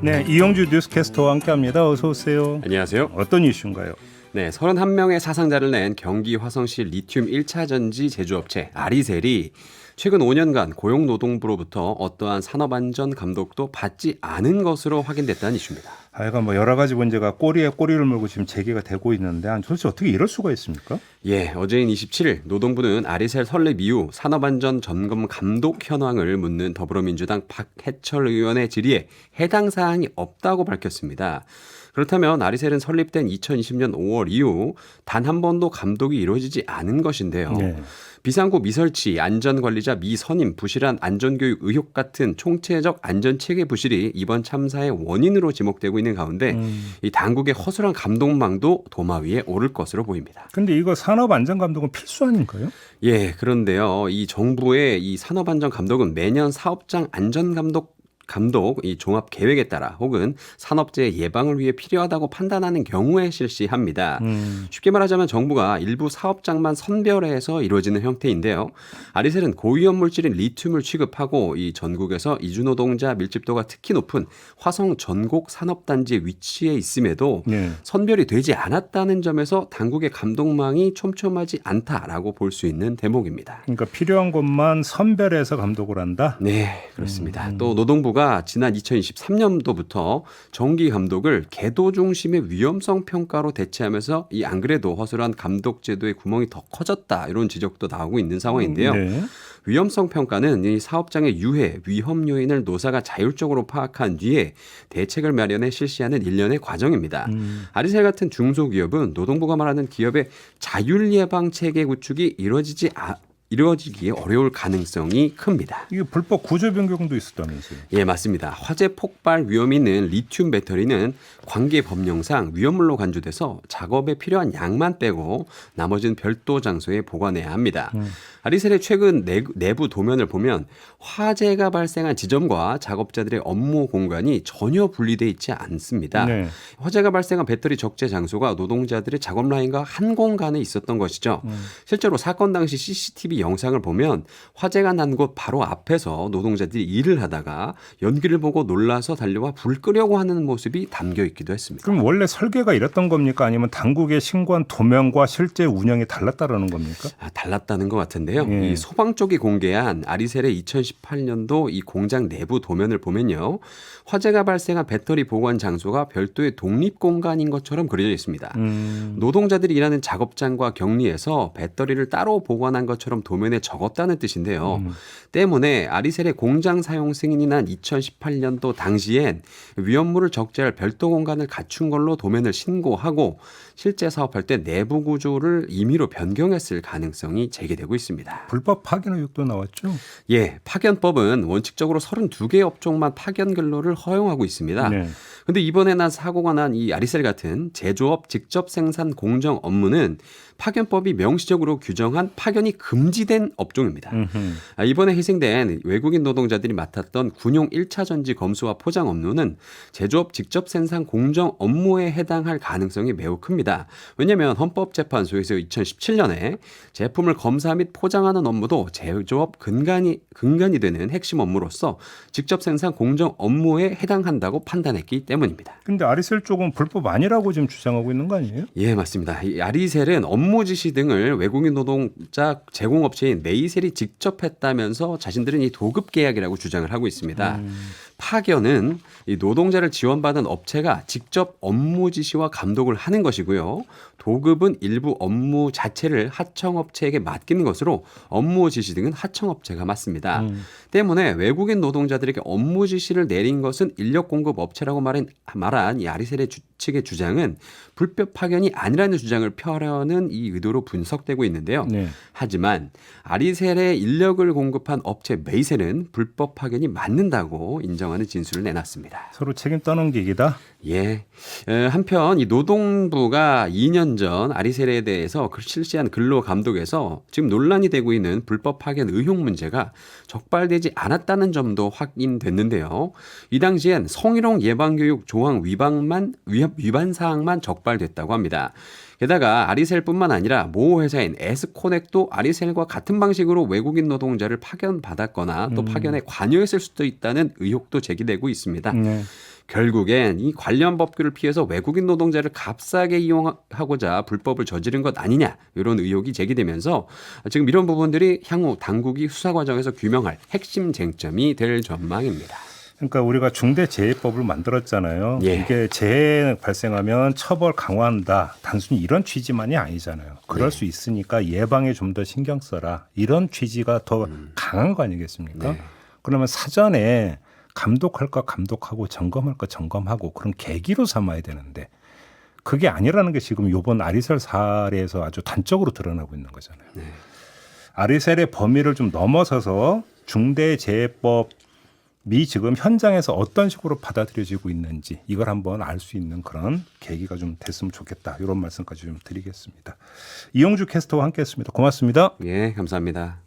네, 이영주 뉴스캐스터와 함께합니다. 어서 오세요. 안녕하세요. 어떤 이슈인가요? 네, 31명의 사상자를 낸 경기 화성시 리튬 1차 전지 제조업체 아리셀이 최근 5년간 고용노동부로부터 어떠한 산업안전 감독도 받지 않은 것으로 확인됐다는 이슈입니다. 하여간 여러 가지 문제가 꼬리에 꼬리를 물고 지금 제기가 되고 있는데 도대체 어떻게 이럴 수가 있습니까? 예, 어제인 27일 노동부는 아리셀 설립 이후 산업안전 점검 감독 현황을 묻는 더불어민주당 박해철 의원의 질의에 해당 사항이 없다고 밝혔습니다. 그렇다면 아리셀은 설립된 2020년 5월 이후 단 한 번도 감독이 이루어지지 않은 것인데요. 네. 비상구 미설치, 안전관리자 미선임, 부실한 안전교육 의혹 같은 총체적 안전체계 부실이 이번 참사의 원인으로 지목되고 있는 가운데 이 당국의 허술한 감독망도 도마 위에 오를 것으로 보입니다. 근데 이거 산업안전감독은 필수 아닌가요? 예, 그런데요. 이 정부의 이 산업안전감독은 매년 사업장 안전감독 이 종합 계획에 따라 혹은 산업재해 예방을 위해 필요하다고 판단하는 경우에 실시합니다. 쉽게 말하자면 정부가 일부 사업장만 선별해서 이루어지는 형태인데요. 아리셀은 고위험 물질인 리튬을 취급하고 이 전국에서 이주노동자 밀집도가 특히 높은 화성 전곡 산업단지에 위치해 있음에도 선별이 되지 않았다는 점에서 당국의 감독망이 촘촘하지 않다라고 볼 수 있는 대목입니다. 그러니까 필요한 것만 선별해서 감독을 한다? 네, 그렇습니다. 또 노동부가 지난 2023년도부터 정기 감독을 계도 중심의 위험성 평가로 대체하면서 이 안 그래도 허술한 감독 제도의 구멍이 더 커졌다 이런 지적도 나오고 있는 상황인데요. 네. 위험성 평가는 이 사업장의 유해, 위험 요인을 노사가 자율적으로 파악한 뒤에 대책을 마련해 실시하는 일련의 과정입니다. 아리셀 같은 중소기업은 노동부가 말하는 기업의 자율 예방 체계 구축이 이루어지기 어려울 가능성이 큽니다. 이게 불법 구조 변경도 있었다면서요? 예, 맞습니다. 화재 폭발 위험이 있는 리튬 배터리는 관계 법령상 위험물로 간주돼서 작업에 필요한 양만 빼고 나머지는 별도 장소에 보관해야 합니다. 아리셀의 최근 내부 도면을 보면 화재가 발생한 지점과 작업자들의 업무 공간이 전혀 분리되어 있지 않습니다. 네. 화재가 발생한 배터리 적재 장소가 노동자들의 작업 라인과 한 공간에 있었던 것이죠. 실제로 사건 당시 CCTV 영상을 보면 화재가 난 곳 바로 앞에서 노동자들이 일을 하다가 연기를 보고 놀라서 달려와 불 끄려고 하는 모습이 담겨 있기도 했습니다. 그럼 원래 설계가 이랬던 겁니까? 아니면 당국의 신고한 도면과 실제 운영이 달랐다라는 겁니까? 달랐다는 것 같은데요. 예. 이 소방 쪽이 공개한 아리셀의 2018년도 이 공장 내부 도면을 보면요. 화재가 발생한 배터리 보관 장소가 별도의 독립 공간인 것처럼 그려져 있습니다. 노동자들이 일하는 작업장과 격리해서 배터리를 따로 보관한 것처럼 도면에 적었다는 뜻인데요. 때문에 아리셀의 공장 사용 승인이 난 2018년도 당시엔 위험물을 적재할 별도 공간을 갖춘 걸로 도면을 신고하고 실제 사업할 때 내부 구조를 임의로 변경했을 가능성이 제기되고 있습니다. 불법 파견 의혹도 나왔죠? 예, 파견법은 원칙적으로 32개 업종만 파견 근로를 허용하고 있습니다. 그런데 이번에 난 사고가 난 이 아리셀 같은 제조업 직접 생산 공정 업무는 파견법이 명시적으로 규정한 파견이 금지된 업종입니다. 이번에 희생된 외국인 노동자들이 맡았던 군용 1차 전지 검수와 포장 업무는 제조업 직접 생산 공정 업무에 해당할 가능성이 매우 큽니다. 왜냐하면 헌법재판소에서 2017년에 제품을 검사 및 포장하는 업무도 제조업 근간이 되는 핵심 업무로서 직접 생산 공정 업무에 해당한다고 판단했기 때문입니다. 근데 아리셀 쪽은 불법 아니라고 지금 주장하고 있는 거 아니에요? 예, 맞습니다. 이 아리셀은 업무 지시 등을 외국인 노동자 제공업체인 메이셀이 직접 했다면서 자신들은 이 도급 계약이라고 주장을 하고 있습니다. 파견은 이 노동자를 지원받은 업체가 직접 업무 지시와 감독을 하는 것이고요. 도급은 일부 업무 자체를 하청업체에게 맡기는 것으로 업무 지시 등은 하청업체가 맡습니다. 때문에 외국인 노동자들에게 업무 지시를 내린 것은 인력 공급 업체라고 말한 이 아리셀의 측의 주장은 불법 파견이 아니라는 주장을 펴려는 이 의도로 분석되고 있는데요. 하지만 아리셀의 인력을 공급한 업체 메이셀은 불법 파견이 맞는다고 인정하는 진술을 내놨습니다. 서로 책임 떠넘기기다? 예. 한편 이 노동부가 2년 전 아리셀에 대해서 실시한 근로 감독에서 지금 논란이 되고 있는 불법 파견 의혹 문제가 적발되지 않았다는 점도 확인됐는데요. 이 당시엔 성희롱 예방교육 조항 위반 사항만 적발됐다고 합니다. 게다가 아리셀뿐만 아니라 모 회사인 에스코넥도 아리셀과 같은 방식으로 외국인 노동자를 파견받았거나 또 파견에 관여했을 수도 있다는 의혹도 제기되고 있습니다. 결국엔 이 관련 법규를 피해서 외국인 노동자를 값싸게 이용하고자 불법을 저지른 것 아니냐 이런 의혹이 제기되면서 지금 이런 부분들이 향후 당국이 수사 과정에서 규명할 핵심 쟁점이 될 전망입니다. 그러니까 우리가 중대재해법을 만들었잖아요. 예. 이게 재해 발생하면 처벌 강화한다. 단순히 이런 취지만이 아니잖아요. 그럴 수 있으니까 예방에 좀 더 신경 써라. 이런 취지가 더 강한 거 아니겠습니까? 네. 그러면 사전에 감독할 거 감독하고 점검할 거 점검하고 그런 계기로 삼아야 되는데 그게 아니라는 게 지금 이번 아리셀 사례에서 아주 단적으로 드러나고 있는 거잖아요. 네. 아리셀의 범위를 좀 넘어서서 중대재해법 미 지금 현장에서 어떤 식으로 받아들여지고 있는지 이걸 한번 알 수 있는 그런 계기가 좀 됐으면 좋겠다. 이런 말씀까지 좀 드리겠습니다. 이용주 캐스터와 함께했습니다. 고맙습니다. 예, 감사합니다.